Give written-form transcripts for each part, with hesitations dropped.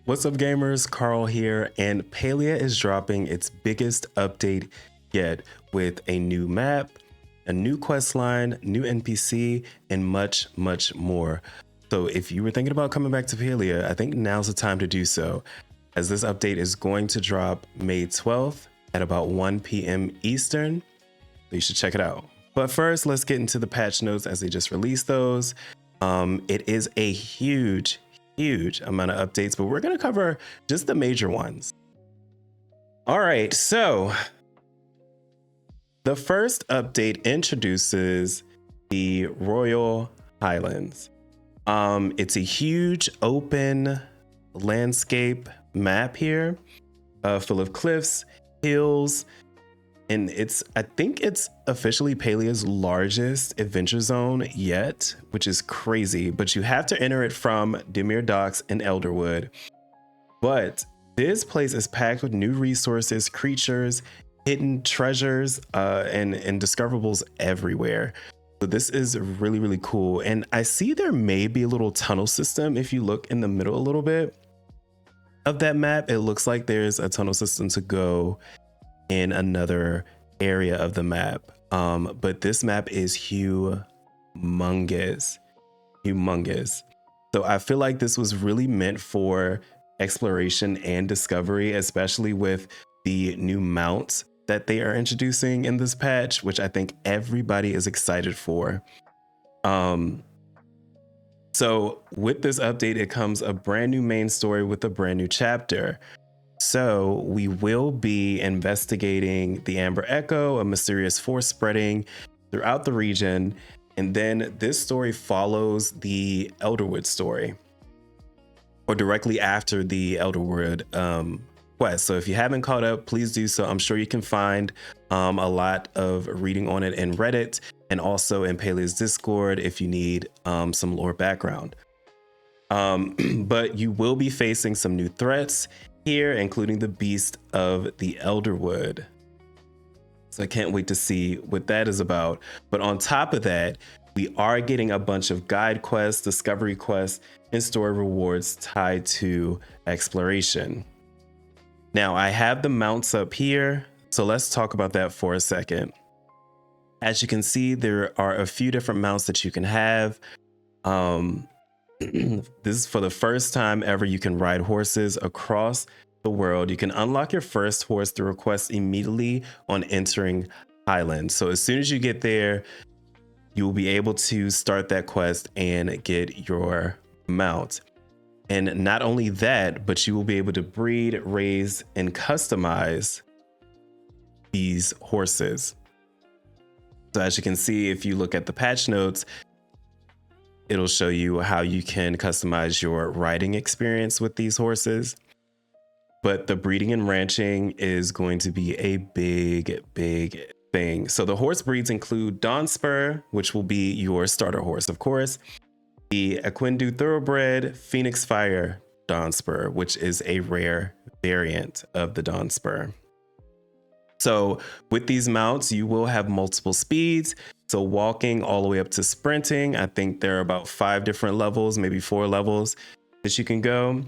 What's up, gamers? Carl here, and Palia is dropping its biggest update yet with a new map, a new quest line, new NPC, and much, much more. So if you were thinking about coming back to Palia, I think now's the time to do so, as this update is going to drop May 12th at about 1 p.m. Eastern. So you should check it out. But first, let's get into the patch notes as they just released those. It is a huge amount of updates, but we're going to cover just the major ones. All right, so the first update introduces the Royal Highlands. It's a huge open landscape map here, full of cliffs, hills, and I think it's officially Palia's largest adventure zone yet, which is crazy, but you have to enter it from Demir Docks and Elderwood. But this place is packed with new resources, creatures, hidden treasures, and discoverables everywhere. So this is really cool. And I see there may be a little tunnel system. If you look in the middle a little bit of that map, it looks like there's a tunnel system to go in another area of the map. But this map is humongous. So I feel like this was really meant for exploration and discovery, especially with the new mounts that they are introducing in this patch, which I think everybody is excited for. So with this update, it comes a brand new main story with a brand new chapter. So we will be investigating the Amber Echo, a mysterious force spreading throughout the region. And then this story follows the Elderwood story, or directly after the Elderwood quest. So if you haven't caught up, please do so. I'm sure you can find a lot of reading on it in Reddit and also in Palia's Discord if you need some lore background. But you will be facing some new threats here, including the beast of the Elderwood. So I can't wait to see what that is about. But on top of that, we are getting a bunch of guide quests, discovery quests, and story rewards tied to exploration. Now I have the mounts up here, so let's talk about that for a second. As you can see, there are a few different mounts that you can have. This is for the first time ever you can ride horses across the world. You can unlock your first horse through a quest immediately on entering Highlands. So as soon as you get there, you will be able to start that quest and get your mount. And not only that, but you will be able to breed, raise, and customize these horses. So as you can see, if you look at the patch notes, it'll show you how you can customize your riding experience with these horses. But the breeding and ranching is going to be a big thing. So the horse breeds include Dawnspur, which will be your starter horse, of course. The Aquindu Thoroughbred Phoenix Fire Dawnspur, which is a rare variant of the Dawnspur. So with these mounts, you will have multiple speeds. So walking all the way up to sprinting, I think there are about 5 different levels, maybe 4 levels that you can go.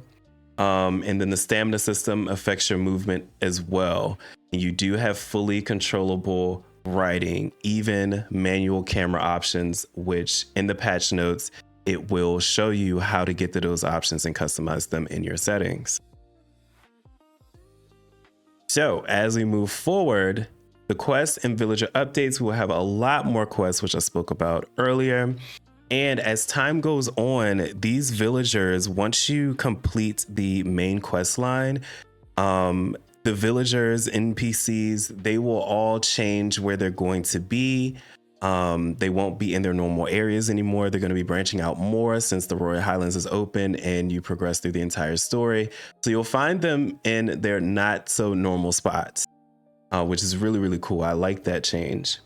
And then the stamina system affects your movement as well. And you do have fully controllable riding, even manual camera options, which in the patch notes, it will show you how to get to those options and customize them in your settings. So as we move forward, the quest and villager updates will have a lot more quests, which I spoke about earlier. And as time goes on, these villagers, once you complete the main quest line, the villagers, NPCs, they will all change where they're going to be. They won't be in their normal areas anymore. They're going to be branching out more since the Royal Highlands is open and you progress through the entire story. So you'll find them in their not so normal spots, which is really cool. I like that change.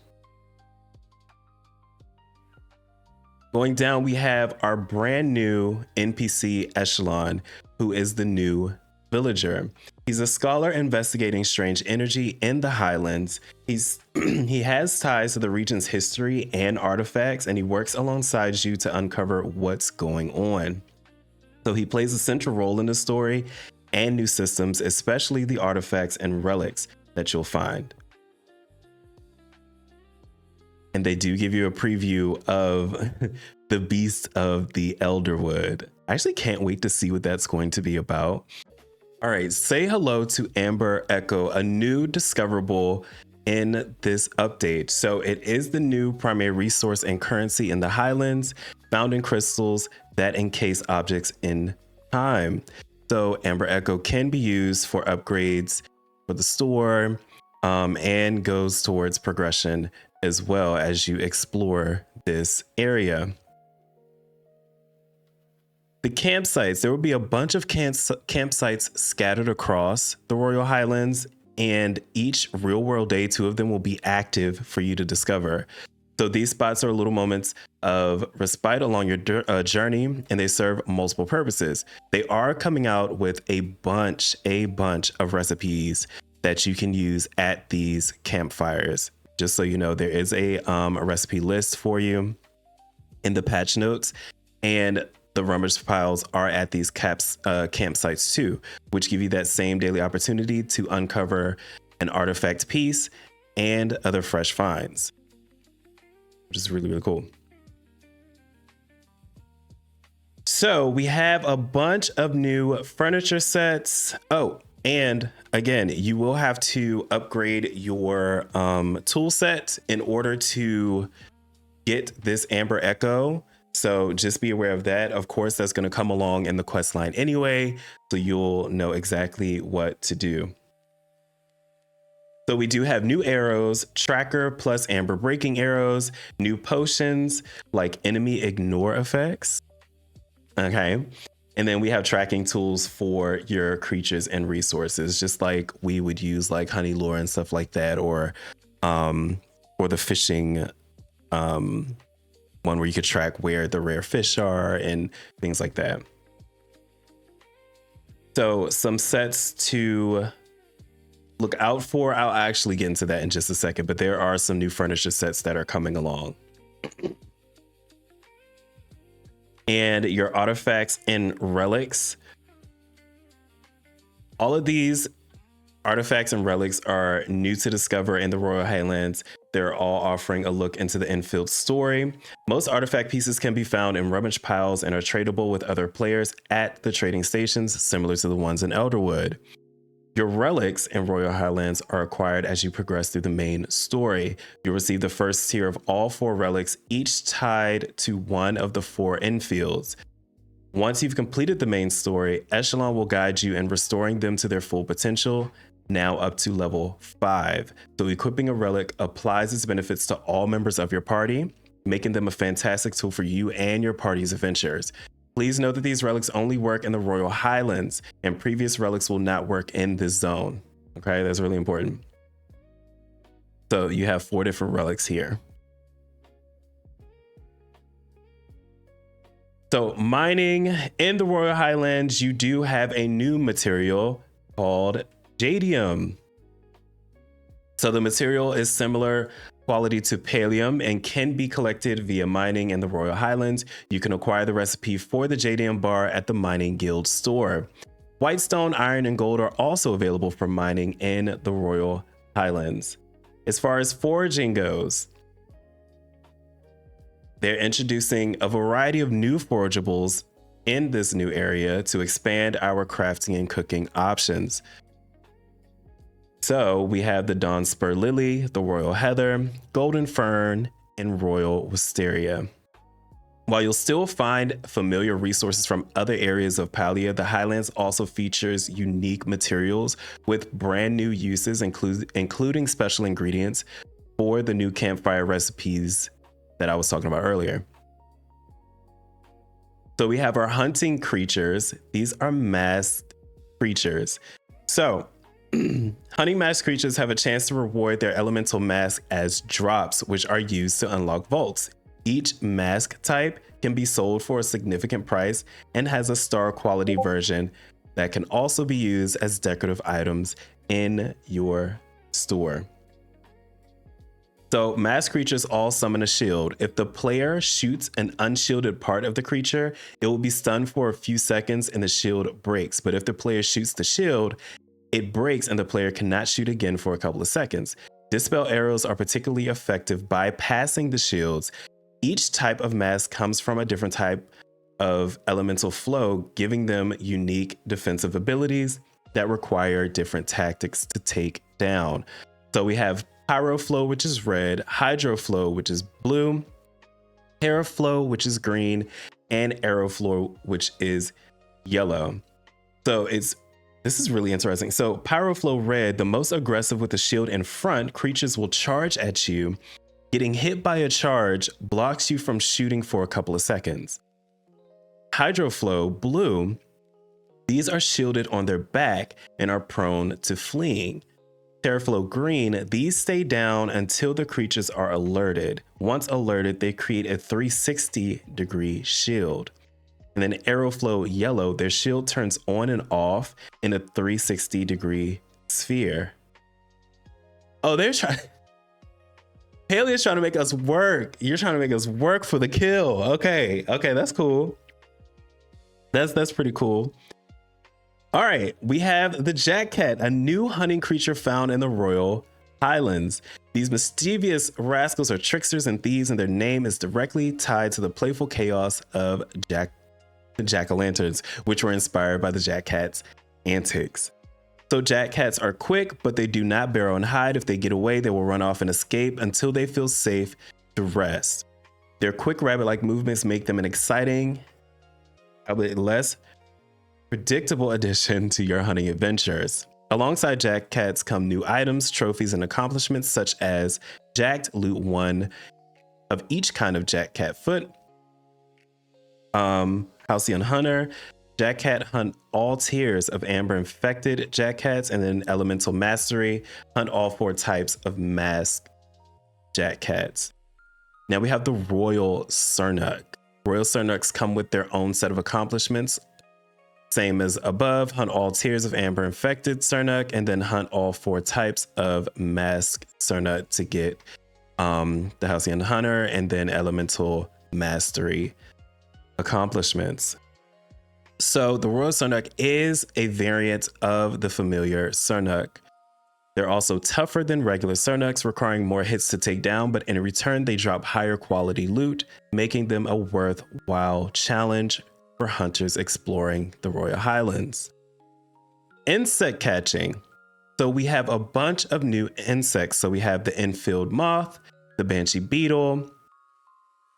Going down, we have our brand new NPC Eshelon, who is the new villager. He's a scholar investigating strange energy in the Highlands. He has ties to the region's history and artifacts, and he works alongside you to uncover what's going on. So he plays a central role in the story and new systems, especially the artifacts and relics that you'll find. And they do give you a preview of the Beast of the Elderwood. I actually can't wait to see what that's going to be about. All right, say hello to Amber Echo, a new discoverable in this update. So it is the new primary resource and currency in the Highlands, found in crystals that encase objects in time. So Amber Echo can be used for upgrades for the store, and goes towards progression as well as you explore this area. The campsites, there will be a bunch of campsites scattered across the Royal Highlands, and each real world day, 2 of them will be active for you to discover. So these spots are little moments of respite along your journey, and they serve multiple purposes. They are coming out with a bunch of recipes that you can use at these campfires. Just so you know, there is a recipe list for you in the patch notes, and the rummage piles are at these campsites too, which give you that same daily opportunity to uncover an artifact piece and other fresh finds, which is really, really cool. So we have a bunch of new furniture sets. Oh, and again, you will have to upgrade your tool set in order to get this Amber Echo. So just be aware of that. Of course, that's going to come along in the quest line anyway, so you'll know exactly what to do. So we do have new arrows, tracker plus amber breaking arrows, new potions like enemy ignore effects. Okay. And then we have tracking tools for your creatures and resources, just like we would use like honey lure and stuff like that, or the fishing one where you could track where the rare fish are and things like that. So some sets to look out for. I'll actually get into that in just a second, but there are some new furniture sets that are coming along. And your artifacts and relics. All of these artifacts and relics are new to discover in the Royal Highlands. They're all offering a look into the infield story. Most artifact pieces can be found in rummage piles and are tradable with other players at the trading stations, similar to the ones in Elderwood. Your relics in Royal Highlands are acquired as you progress through the main story. You'll receive the first tier of all 4 relics, each tied to one of the 4 infields. Once you've completed the main story, Eshelon will guide you in restoring them to their full potential, now up to level 5. So equipping a relic applies its benefits to all members of your party, making them a fantastic tool for you and your party's adventures. Please note that these relics only work in the Royal Highlands, and previous relics will not work in this zone. Okay, that's really important. So you have 4 different relics here. So mining in the Royal Highlands, you do have a new material called Jadium. So the material is similar quality to Palium and can be collected via mining in the Royal Highlands. You can acquire the recipe for the Jadium bar at the Mining Guild store. Whitestone, iron, and gold are also available for mining in the Royal Highlands. As far as foraging goes, they're introducing a variety of new forageables in this new area to expand our crafting and cooking options. So we have the Dawn Spur Lily, the Royal Heather, Golden Fern, and Royal Wisteria. While you'll still find familiar resources from other areas of Palia, the Highlands also features unique materials with brand new uses, including special ingredients for the new campfire recipes that I was talking about earlier. So we have our hunting creatures. These are masked creatures. So hunting masked creatures have a chance to reward their elemental mask as drops, which are used to unlock vaults. Each mask type can be sold for a significant price and has a star quality version that can also be used as decorative items in your store. So masked creatures all summon a shield. If the player shoots an unshielded part of the creature, it will be stunned for a few seconds and the shield breaks. But if the player shoots the shield, it breaks and the player cannot shoot again for a couple of seconds. Dispel arrows are particularly effective bypassing the shields. Each type of mask comes from a different type of elemental flow, giving them unique defensive abilities that require different tactics to take down. So we have Pyro Flow, which is red, Hydro Flow, which is blue, Terra Flow, which is green, and Arrow Flow, which is yellow. So this is really interesting. So Pyro Flow red, the most aggressive with the shield in front, creatures will charge at you. Getting hit by a charge blocks you from shooting for a couple of seconds. Hydro Flow blue, these are shielded on their back and are prone to fleeing. Terraflow green, these stay down until the creatures are alerted. Once alerted, they create a 360-degree shield. And then Arrowflow yellow, their shield turns on and off in a 360-degree sphere. Oh, Palia's trying to make us work. You're trying to make us work for the kill. Okay, that's cool. That's pretty cool. All right, we have the Jack Cat, a new hunting creature found in the Royal Highlands. These mischievous rascals are tricksters and thieves, and their name is directly tied to the playful chaos of the jack-o'-lanterns, which were inspired by the Jack Cat's antics. So Jack Cats are quick, but they do not burrow and hide. If they get away, they will run off and escape until they feel safe to rest. Their quick rabbit-like movements make them an exciting, probably less predictable addition to your hunting adventures. Alongside Jack Cats come new items, trophies, and accomplishments such as Jacked Loot 1 of each kind of Jack Cat foot, Halcyon Hunter, Jack Cat hunt all tiers of Amber infected Jack Cats, and then Elemental Mastery, hunt all 4 types of masked Jack Cats. Now we have the Royal Sernuk. Royal Sernuks come with their own set of accomplishments. Same as above, hunt all tiers of Amber infected Sernuk, and then hunt all 4 types of masked Sernuk to get the Halcyon Hunter and then Elemental Mastery accomplishments. So the Royal Sernuk is a variant of the familiar Sernuk. They're also tougher than regular Sernuks, requiring more hits to take down, but in return, they drop higher quality loot, making them a worthwhile challenge for hunters exploring the Royal Highlands. Insect catching. So we have a bunch of new insects. So we have the infield moth, the banshee beetle,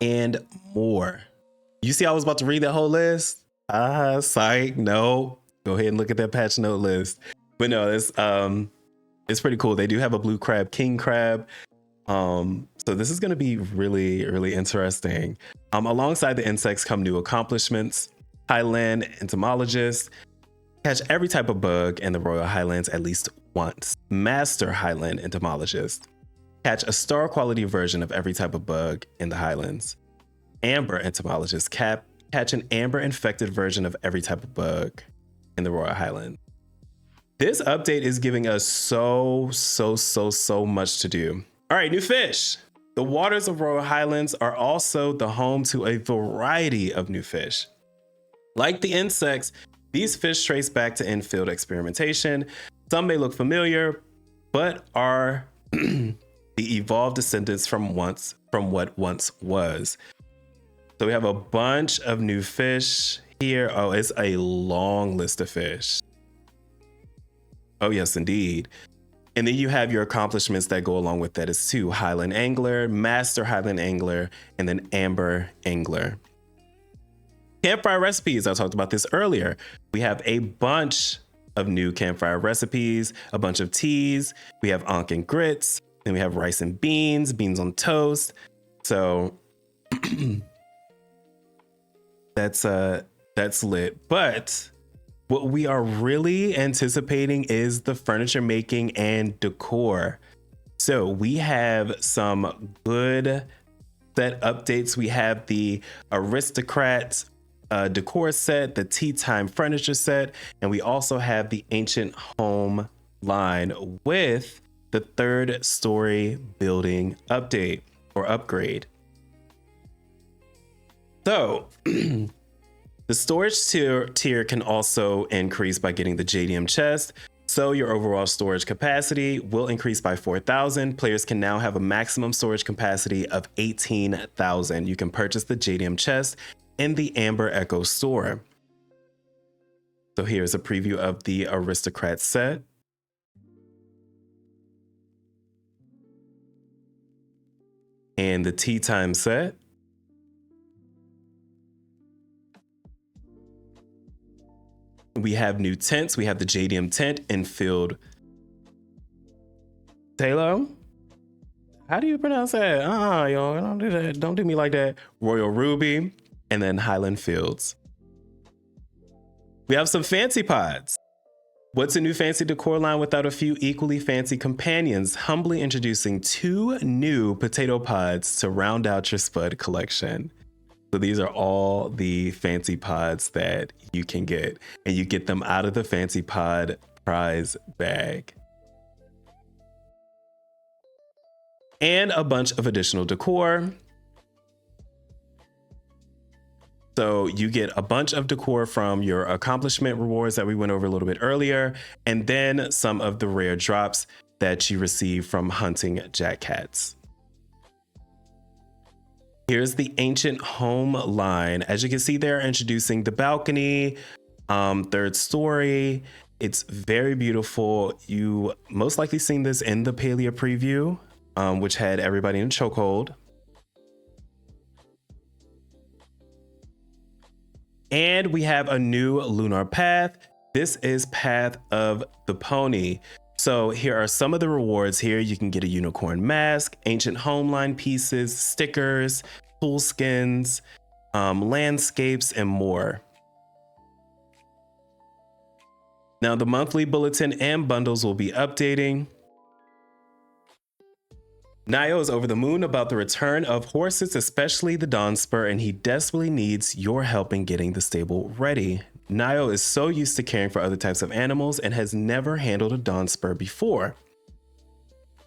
and more. You see, I was about to read that whole list. Psych. No, go ahead and look at that patch note list. But no, it's pretty cool. They do have a blue crab, king crab. So this is going to be really, really interesting. Alongside the insects come new accomplishments. Highland entomologist, catch every type of bug in the Royal Highlands at least once. Master Highland entomologist, catch a star quality version of every type of bug in the Highlands. Amber entomologist, catch an amber infected version of every type of bug in the Royal Highlands. This update is giving us so much to do. All right, new fish. The waters of Royal Highlands are also the home to a variety of new fish. Like the insects, these fish trace back to in-field experimentation. Some may look familiar, but are the evolved descendants from what once was. So we have a bunch of new fish here. Oh, it's a long list of fish. Oh, yes, indeed. And then you have your accomplishments that go along with that as too. Highland Angler, Master Highland Angler, and then Amber Angler. Campfire recipes, I talked about this earlier. We have a bunch of new campfire recipes, a bunch of teas. We have ankh and grits, then we have rice and beans, beans on toast. So that's lit. But what we are really anticipating is the furniture making and decor. So we have some good set updates. We have the Aristocrat decor set, the tea time furniture set, and we also have the ancient home line with the 3rd story building update or upgrade. So the storage tier can also increase by getting the JDM chest. So your overall storage capacity will increase by 4,000. Players can now have a maximum storage capacity of 18,000. You can purchase the JDM chest in the Amber Echo store. So here's a preview of the Aristocrat set. And the Tea Time set. We have new tents. We have the JDM tent in Field. Taylor? How do you pronounce that? Yo, don't do that. Don't do me like that. Royal Ruby, and then Highland Fields. We have some fancy pods. What's a new fancy decor line without a few equally fancy companions? Humbly introducing 2 new potato pods to round out your Spud collection. So these are all the fancy pods that you can get, and you get them out of the fancy pod prize bag. And a bunch of additional decor. So you get a bunch of decor from your accomplishment rewards that we went over a little bit earlier, and then some of the rare drops that you receive from hunting Jack Cats. Here's the Ancient Home line. As you can see, they're introducing the balcony, 3rd story. It's very beautiful. You most likely seen this in the Palia preview, which had everybody in a chokehold. And we have a new lunar path. This is Path of the Pony. So here are some of the rewards here. You can get a unicorn mask, ancient homeline pieces, stickers, tool skins, landscapes, and more. Now the monthly bulletin and bundles will be updating. Nio is over the moon about the return of horses, especially the Dawn Spur, and he desperately needs your help in getting the stable ready. Nio is so used to caring for other types of animals and has never handled a Dawn Spur before.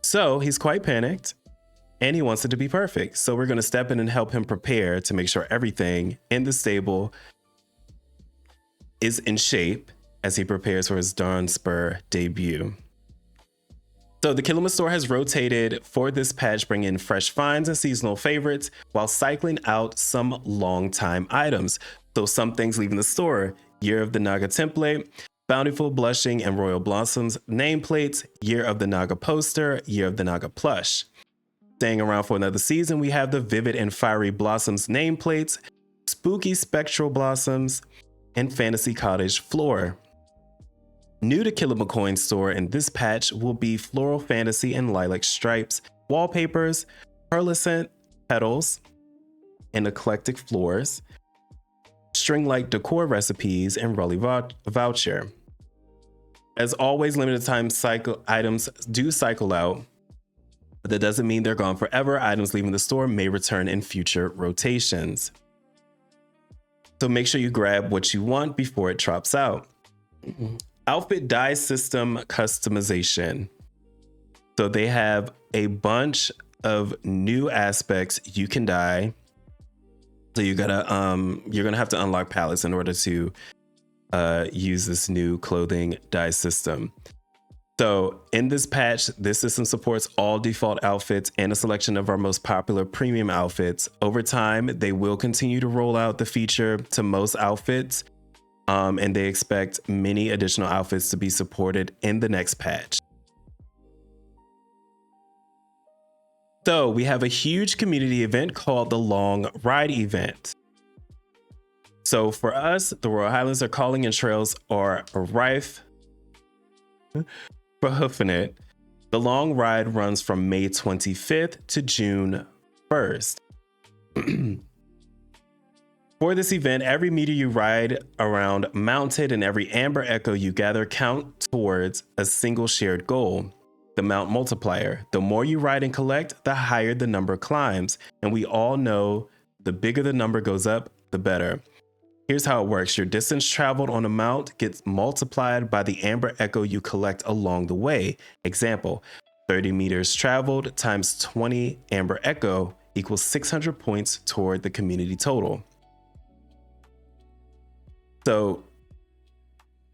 So he's quite panicked and he wants it to be perfect. So we're going to step in and help him prepare to make sure everything in the stable is in shape as he prepares for his Dawn Spur debut. So the Kilima store has rotated for this patch, bringing in fresh finds and seasonal favorites while cycling out some long-time items. So some things leaving the store: Year of the Naga template, Bountiful Blushing and Royal Blossoms nameplates, Year of the Naga poster, Year of the Naga plush. Staying around for another season, we have the Vivid and Fiery Blossoms nameplates, Spooky Spectral Blossoms, and Fantasy Cottage floor. New to Kilima Coin store in this patch will be Floral Fantasy and Lilac Stripes wallpapers, pearlescent petals, and eclectic floors, string-like decor recipes, and Raleigh voucher. As always, limited time cycle items do cycle out, but that doesn't mean they're gone forever. Items leaving the store may return in future rotations. So make sure you grab what you want before it drops out. Outfit dye system customization. So they have a bunch of new aspects you can dye. So you're gonna have to unlock palettes in order to use this new clothing dye system. So in this patch, this system supports all default outfits and a selection of our most popular premium outfits. Over time, they will continue to roll out the feature to most outfits. And they expect many additional outfits to be supported in the next patch. So we have a huge community event called the Long Ride event. So for us, the Royal Highlands are calling and trails are rife for hoofing it. The Long Ride runs from May 25th to June 1st. For this event, every meter you ride around mounted and every Amber Echo you gather count towards a single shared goal, the Mount Multiplier. The more you ride and collect, the higher the number climbs. And we all know the bigger the number goes up, the better. Here's how it works. Your distance traveled on a mount gets multiplied by the Amber Echo you collect along the way. Example, 30 meters traveled times 20 Amber Echo equals 600 points toward the community total. So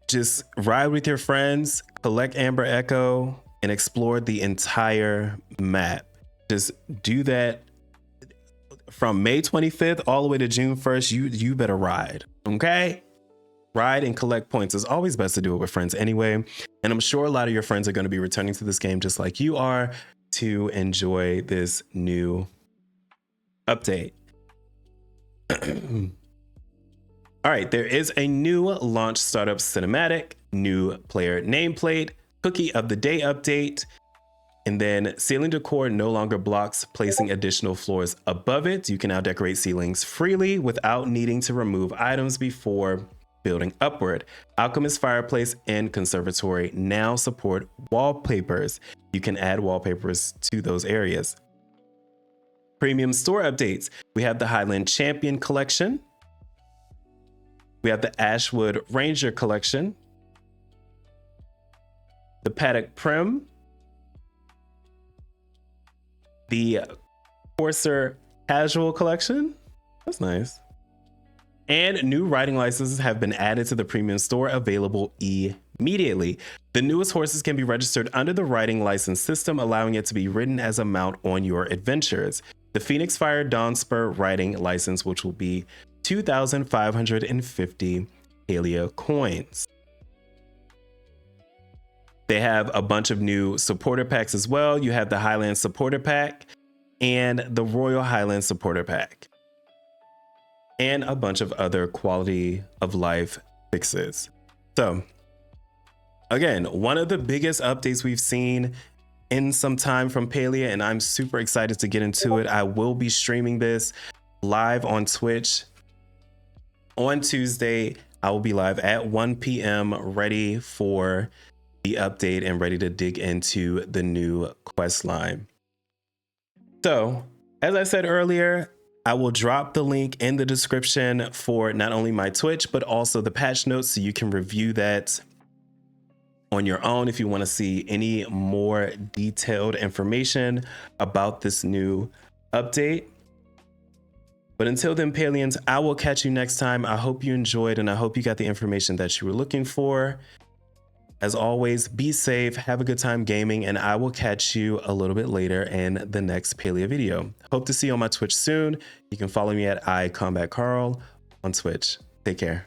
just ride with your friends, collect Amber Echo, and explore the entire map. Just do that from May 25th all the way to June 1st. You better ride, okay? Ride and collect points. It's always best to do it with friends anyway. And I'm sure a lot of your friends are going to be returning to this game just like you are to enjoy this new update. All right, there is a new launch startup cinematic, new player nameplate, cookie of the day update, and then ceiling decor no longer blocks placing additional floors above it. You can now decorate ceilings freely without needing to remove items before building upward. Alchemist Fireplace and Conservatory now support wallpapers. You can add wallpapers to those areas. Premium store updates. We have the Highland Champion collection. We have the Ashwood Ranger collection. The Paddock Prim. The Courser Casual collection. That's nice. And new riding licenses have been added to the premium store, available immediately. The newest horses can be registered under the riding license system, allowing it to be ridden as a mount on your adventures. The Phoenix Fire Dawnspur riding license, which will be 2,550 Palia coins. They have a bunch of new supporter packs as well. You have the Highlands supporter pack and the Royal Highlands supporter pack, and a bunch of other quality of life fixes. So again, one of the biggest updates we've seen in some time from Palia, and I'm super excited to get into it. I will be streaming this live on Twitch on Tuesday. I will be live at 1 p.m. ready for the update and ready to dig into the new quest line. So as I said earlier, I will drop the link in the description for not only my Twitch, but also the patch notes, so you can review that on your own if you want to see any more detailed information about this new update. But until then, Palians, I will catch you next time. I hope you enjoyed, and I hope you got the information that you were looking for. As always, be safe, have a good time gaming, and I will catch you a little bit later in the next Palia video. Hope to see you on my Twitch soon. You can follow me at iCombatCarl on Twitch. Take care.